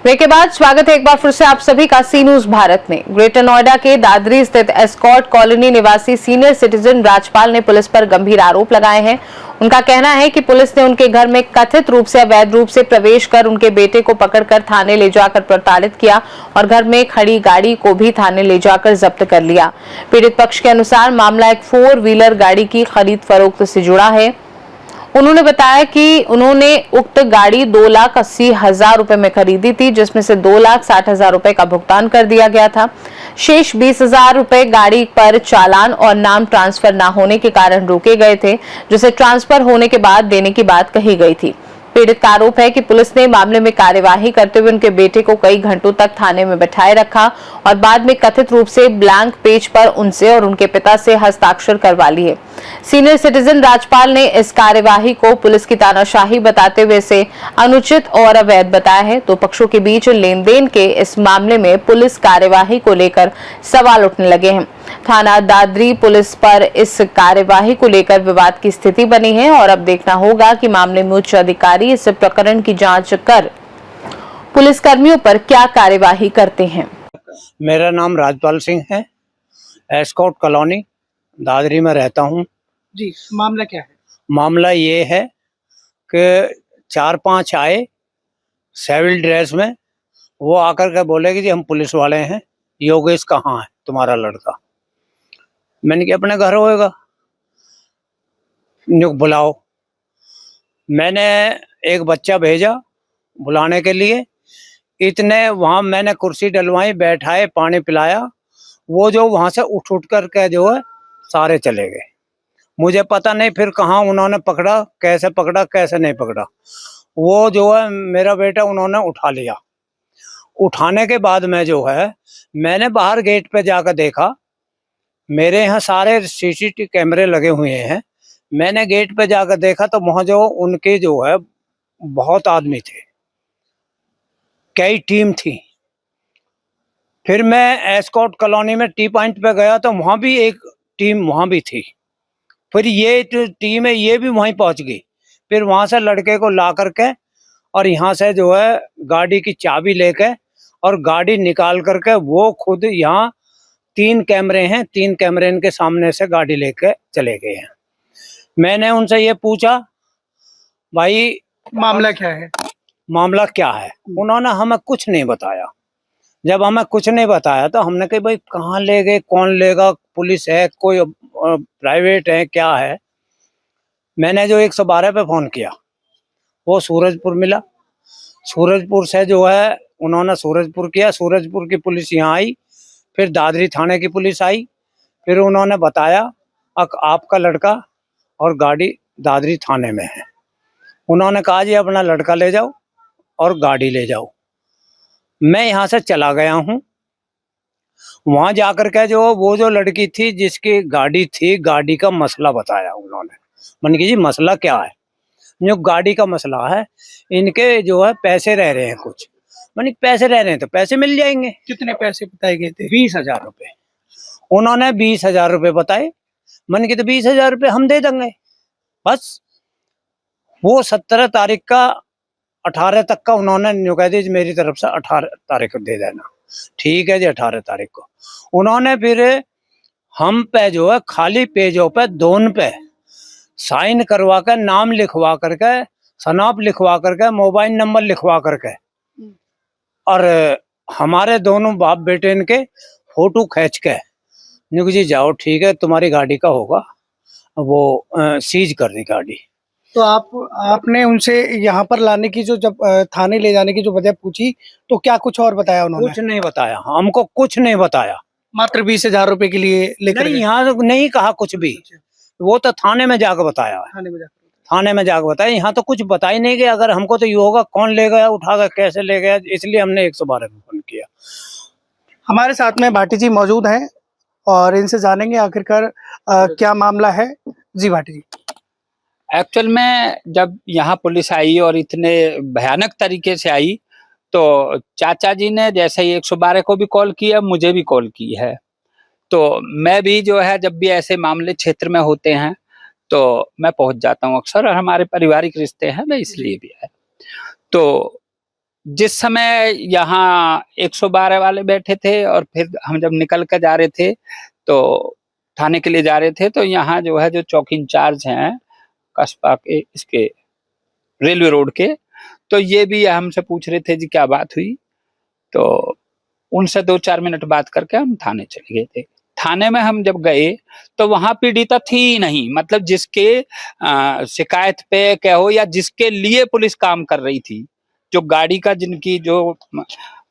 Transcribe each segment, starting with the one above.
Break के बाद स्वागत है एक बार फिर से आप सभी का सी न्यूज भारत में। ग्रेटर नोएडा के दादरी स्थित एस्कॉर्ट कॉलोनी निवासी सीनियर सिटीजन राजपाल ने पुलिस पर गंभीर आरोप लगाए हैं। उनका कहना है कि पुलिस ने उनके घर में कथित रूप से अवैध रूप से प्रवेश कर उनके बेटे को पकड़कर थाने ले जाकर प्रताड़ित किया और घर में खड़ी गाड़ी को भी थाने ले जाकर जब्त कर लिया। पीड़ित पक्ष के अनुसार मामला एक 4 व्हीलर गाड़ी की खरीद फरोख्त से जुड़ा है। उन्होंने बताया कि उन्होंने उक्त गाड़ी 2,80,000 रुपए में खरीदी थी, जिसमें से 2,60,000 रुपए का भुगतान कर दिया गया था। शेष 20,000 रुपए गाड़ी पर चालान और नाम ट्रांसफर न होने के कारण रोके गए थे, जिसे ट्रांसफर होने के बाद देने की बात कही गई थी। पीड़ित का आरोप है कि पुलिस ने मामले में कार्यवाही करते हुए उनके बेटे को कई घंटों तक थाने में बैठाए रखा और बाद में कथित रूप से ब्लैंक पेज पर उनसे और उनके पिता से हस्ताक्षर करवा लिए। सीनियर सिटीजन राजपाल ने इस कार्यवाही को पुलिस की तानाशाही बताते हुए इसे अनुचित और अवैध बताया है। तो पक्षों के बीच लेन देन के इस मामले में पुलिस कार्यवाही को लेकर सवाल उठने लगे हैं। थाना दादरी पुलिस पर इस कार्यवाही को लेकर विवाद की स्थिति बनी है और अब देखना होगा कि मामले में उच्च अधिकारी इस प्रकरण की जांच कर पुलिस कर्मियों पर क्या कार्यवाही करते हैं। मेरा नाम राजपाल सिंह है, एस्कॉर्ट कॉलोनी दादरी में रहता हूँ। जी, मामला क्या है? मामला ये है कि 4-5 आए सिविल ड्रेस में, वो आकर के बोले कि जी हम पुलिस वाले हैं, योगेश कहाँ है तुम्हारा लड़का? मैंने कहा अपने घर होएगा, बुलाओ। मैंने एक बच्चा भेजा बुलाने के लिए। इतने वहां मैंने कुर्सी डलवाई, बैठाए, पानी पिलाया। वो जो वहां से उठ करके जो है सारे चले गए। मुझे पता नहीं फिर कहाँ उन्होंने पकड़ा, कैसे नहीं पकड़ा। वो जो है मेरा बेटा उन्होंने उठा लिया। उठाने के बाद में जो है मैंने बाहर गेट पे जाकर देखा, मेरे यहाँ सारे सीसीटीवी कैमरे लगे हुए हैं। मैंने गेट पे जाकर देखा तो वहां जो उनके जो है बहुत आदमी थे, कई टीम थी। फिर मैं एस्कॉर्ट कॉलोनी में टी पॉइंट पे गया तो वहां भी एक टीम वहां भी थी। फिर ये टीम है ये भी वहीं पहुंच गई। फिर वहां से लड़के को ला करके और यहाँ से जो है गाड़ी की चाबी लेके और गाड़ी निकाल करके वो खुद यहाँ 3 कैमरे हैं, 3 कैमरे इनके सामने से गाड़ी लेके चले गए हैं। मैंने उनसे ये पूछा भाई मामला क्या है? मामला क्या है? उन्होंने हमें कुछ नहीं बताया। जब हमें कुछ नहीं बताया तो हमने कहा भाई कहाँ ले गए, कौन लेगा, पुलिस है, कोई प्राइवेट है, क्या है? मैंने जो 112 पे फोन किया, वो सूरजपुर मिला। सूरजपुर से जो है उन्होंने सूरजपुर किया, सूरजपुर की पुलिस यहाँ आई। फिर दादरी थाने की पुलिस आई। फिर उन्होंने बताया आपका लड़का और गाड़ी दादरी थाने में है। उन्होंने कहा जी अपना लड़का ले जाओ और गाड़ी ले जाओ। मैं यहाँ से चला गया हूँ। वहां जाकर के जो वो जो लड़की थी जिसकी गाड़ी थी, गाड़ी का मसला बताया उन्होंने। मैंने कहा जी मसला क्या है? जो गाड़ी का मसला है, इनके जो है पैसे रह रहे हैं कुछ। मैंने पैसे रह रहे हैं तो पैसे मिल जाएंगे। कितने पैसे बताए गए थे? 20,000 रुपए। उन्होंने 20,000 रुपए बताए। मैंने कहा तो 20,000 रुपए हम दे देंगे बस। वो 17 तारीख का 18 तक का उन्होंने न्यू कह दी मेरी तरफ से 18 तारीख को दे देना। ठीक है जी, 18 तारीख को उन्होंने फिर हम पे जो है खाली पेजों पे दोनों पे साइन करवा कर, नाम लिखवा करके, सनाप लिखवा करके, मोबाइल नंबर लिखवा करके और हमारे दोनों बाप बेटे इनके फोटो खींच के जी जाओ ठीक है तुम्हारी गाड़ी का होगा, वो सीज कर दी गाड़ी। तो आपने उनसे यहाँ पर लाने की जो जब थाने ले जाने की जो वजह पूछी तो क्या कुछ और बताया उन्होंने? कुछ नहीं बताया, हमको कुछ नहीं बताया। मात्र 20,000 रुपए के लिए लेकर नहीं, यहाँ नहीं कहा कुछ भी। वो तो थाने में जाकर बताया है। थाने में जाकर बताया, यहाँ तो कुछ बता ही नहीं गया। अगर हमको तो ये होगा कौन ले गया, उठा कर कैसे ले गया, इसलिए हमने 112 में फोन किया। हमारे साथ में भाटी जी मौजूद हैं और इनसे जानेंगे आखिरकार क्या मामला है। जी भाटी जी। एक्चुअल में जब यहाँ पुलिस आई और इतने भयानक तरीके से आई तो चाचा जी ने जैसे ही 112 को भी कॉल किया, मुझे भी कॉल की है। तो मैं भी जो है जब भी ऐसे मामले क्षेत्र में होते हैं तो मैं पहुंच जाता हूं अक्सर, और हमारे पारिवारिक रिश्ते हैं मैं इसलिए भी है। तो जिस समय यहाँ 112 वाले बैठे थे और फिर हम जब निकल कर जा रहे थे तो थाने के लिए जा रहे थे, तो यहाँ जो है जो चौकी इंचार्ज हैं कस्बा के इसके रेलवे रोड के, तो ये भी हमसे पूछ रहे थे जी क्या बात हुई। तो उनसे 2-4 मिनट बात करके हम थाने चले गए थे। थाने में हम जब गए तो वहां पीड़िता थी ही नहीं, मतलब जिसके शिकायत पे कहो या जिसके लिए पुलिस काम कर रही थी, जो गाड़ी का जिनकी जो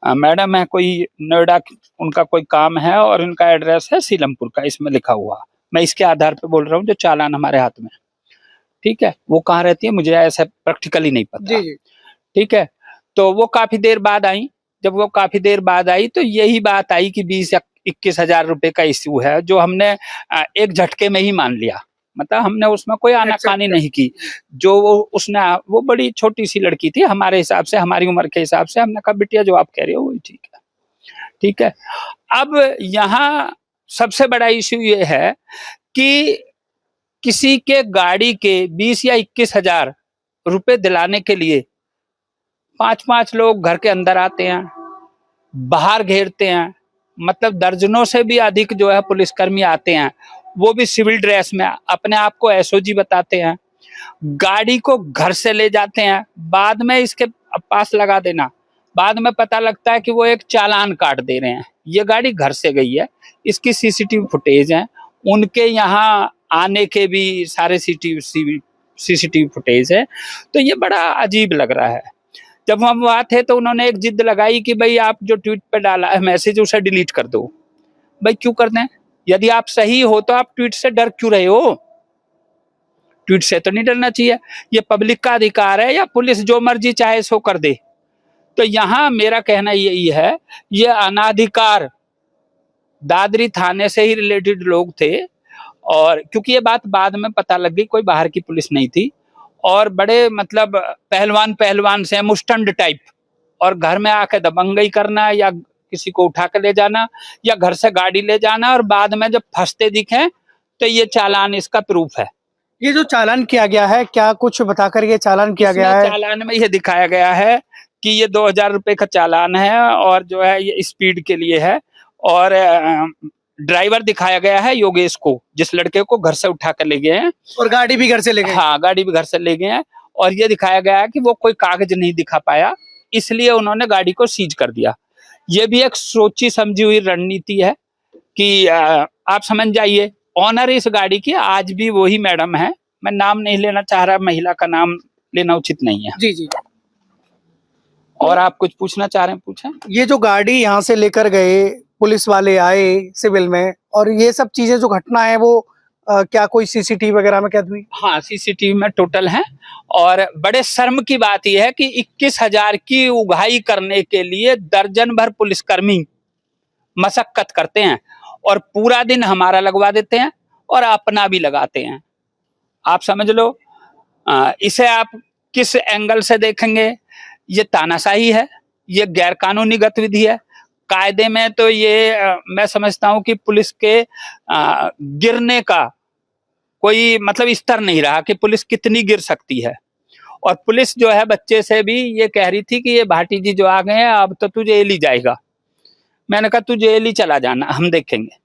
मैडम है कोई नोएडा उनका कोई काम है और उनका एड्रेस है सीलमपुर का इसमें लिखा हुआ, मैं इसके आधार पे बोल रहा हूँ जो चालान हमारे हाथ में, ठीक है। वो कहाँ रहती है मुझे ऐसा प्रैक्टिकली नहीं पता, जी जी। ठीक है। तो वो काफी देर बाद आई, जब वो काफी देर बाद आई तो यही बात आई कि 20-21 हजार रुपए का इश्यू है, जो हमने एक झटके में ही मान लिया, मतलब हमने उसमें कोई आनाकानी नहीं की। जो उसने वो बड़ी छोटी सी लड़की थी हमारे हिसाब से, हमारी उम्र के हिसाब से, हमने कहा बिटिया जो आप कह रहे हो वही ठीक है, ठीक है। अब यहाँ सबसे बड़ा इश्यू ये है कि किसी के गाड़ी के 20 या 21 हजार रुपए दिलाने के लिए 5-5 लोग घर के अंदर आते हैं, बाहर घेरते हैं, मतलब दर्जनों से भी अधिक जो है पुलिसकर्मी आते हैं, वो भी सिविल ड्रेस में, अपने आप को एसओजी बताते हैं, गाड़ी को घर से ले जाते हैं, बाद में इसके पास लगा देना, बाद में पता लगता है कि वो एक चालान काट दे रहे हैं, ये गाड़ी घर से गई है, इसकी सीसीटीवी फुटेज है, उनके यहाँ आने के भी सारे सीसीटीवी फुटेज है। तो ये बड़ा अजीब लग रहा है। जब हम वहाँ थे तो उन्होंने एक जिद लगाई कि भाई आप जो ट्वीट पे डाला है मैसेज उसे डिलीट कर दो। भाई क्यों कर दें? यदि आप सही हो तो आप ट्वीट से डर क्यों रहे हो? ट्वीट से तो नहीं डरना चाहिए, ये पब्लिक का अधिकार है, या पुलिस जो मर्जी चाहे सो कर दे। तो यहाँ मेरा कहना यही है, ये अनाधिकार दादरी थाने से ही रिलेटेड लोग थे, और क्योंकि ये बात बाद में पता लग गई कोई बाहर की पुलिस नहीं थी, और बड़े मतलब पहलवान से मुस्टंड टाइप, और घर में आके दबंगई करना या किसी को उठा के ले जाना या घर से गाड़ी ले जाना, और बाद में जब फंसते दिखे तो ये चालान इसका प्रूफ है। ये जो चालान किया गया है, क्या कुछ बताकर ये चालान किया गया है? चालान में ये दिखाया गया है कि ये 2000 रुपए का चालान है, और जो है ये स्पीड के लिए है, और ड्राइवर दिखाया गया है योगेश को, जिस लड़के को घर से उठा कर ले गए हैं, और गाड़ी भी घर से ले गए। हाँ, गाड़ी भी घर से ले गए हैं, और ये दिखाया गया है कि वो कोई कागज नहीं दिखा पाया, इसलिए उन्होंने गाड़ी को सीज कर दिया। ये भी एक सोची समझी हुई रणनीति है कि आप समझ जाइए, ऑनर इस गाड़ी की आज भी वही मैडम है, मैं नाम नहीं लेना चाह रहा, महिला का नाम लेना उचित नहीं है। जी जी। और आप कुछ पूछना चाह रहे हैं, पूछें। ये जो गाड़ी यहाँ से लेकर गए, पुलिस वाले आए सिविल में, और ये सब चीजें जो घटना है वो क्या कोई सीसीटीवी वगैरह में कैद हुई? हाँ, सीसीटीवी में टोटल है, और बड़े शर्म की बात यह है कि 21,000 की उगाही करने के लिए दर्जन भर पुलिसकर्मी मशक्कत करते हैं, और पूरा दिन हमारा लगवा देते हैं और अपना भी लगाते हैं। आप समझ लो, इसे आप किस एंगल से देखेंगे, ये तानाशाही है, ये गैर कानूनी गतिविधि है। कायदे में तो ये मैं समझता हूँ कि पुलिस के गिरने का कोई मतलब स्तर नहीं रहा कि पुलिस कितनी गिर सकती है। और पुलिस जो है बच्चे से भी ये कह रही थी कि ये भाटी जी जो आ गए हैं अब तो तू जेल ही जाएगा। मैंने कहा तू जेल ही चला जाना, हम देखेंगे।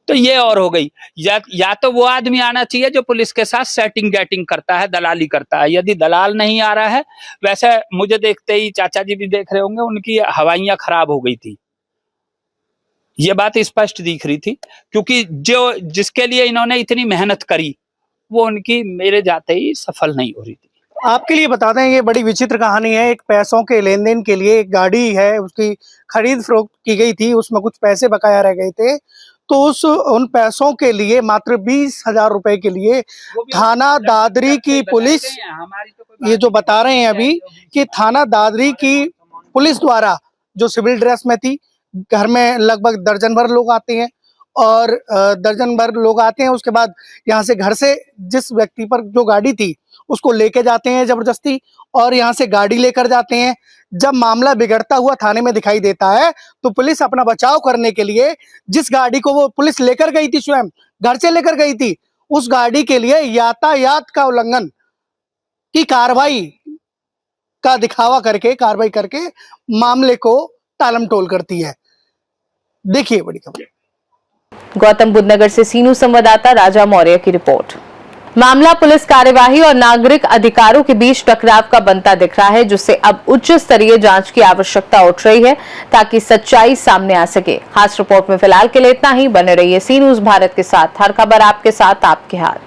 तो ये और हो गई, या तो वो आदमी आना चाहिए जो पुलिस के साथ सेटिंग गैटिंग करता है, दलाली करता है। यदि दलाल नहीं आ रहा है, वैसे मुझे देखते ही चाचा जी भी देख रहे होंगे, उनकी हवाइयां खराब हो गई थी, ये बात स्पष्ट दिख रही थी, क्योंकि जो जिसके लिए इन्होंने इतनी मेहनत करी वो उनकी मेरे जाते ही सफल नहीं हो रही थी। आपके लिए बता दें, ये बड़ी विचित्र कहानी है। एक पैसों के लेन देन के लिए एक गाड़ी है, उसकी खरीद फरोख्त की गई थी, उसमें कुछ पैसे बकाया रह गए थे, तो उन पैसों के लिए मात्र 20,000 रुपए के लिए थाना दादरी की पुलिस, ये जो बता रहे हैं अभी कि थाना दादरी की पुलिस द्वारा, जो सिविल ड्रेस में थी, घर में लगभग दर्जन भर लोग आते हैं, और दर्जन भर लोग आते हैं, उसके बाद यहाँ से घर से जिस व्यक्ति पर जो गाड़ी थी उसको लेके जाते हैं जबरदस्ती, और यहाँ से गाड़ी लेकर जाते हैं। जब मामला बिगड़ता हुआ थाने में दिखाई देता है तो पुलिस अपना बचाव करने के लिए, जिस गाड़ी को वो पुलिस लेकर गई थी, स्वयं घर से लेकर गई थी, उस गाड़ी के लिए यातायात का उल्लंघन की कार्रवाई का दिखावा करके कार्रवाई करके मामले को टालमटोल करती है। देखिए बड़ी खबर। गौतम बुद्ध नगर से सीनू संवाददाता राजा मौर्य की रिपोर्ट। मामला पुलिस कार्यवाही और नागरिक अधिकारों के बीच टकराव का बनता दिख रहा है, जिससे अब उच्च स्तरीय जांच की आवश्यकता उठ रही है ताकि सच्चाई सामने आ सके। खास रिपोर्ट में फिलहाल के लिए इतना ही। बने रहिए सी न्यूज़ भारत के साथ। हर खबर आपके साथ, आपके हाथ।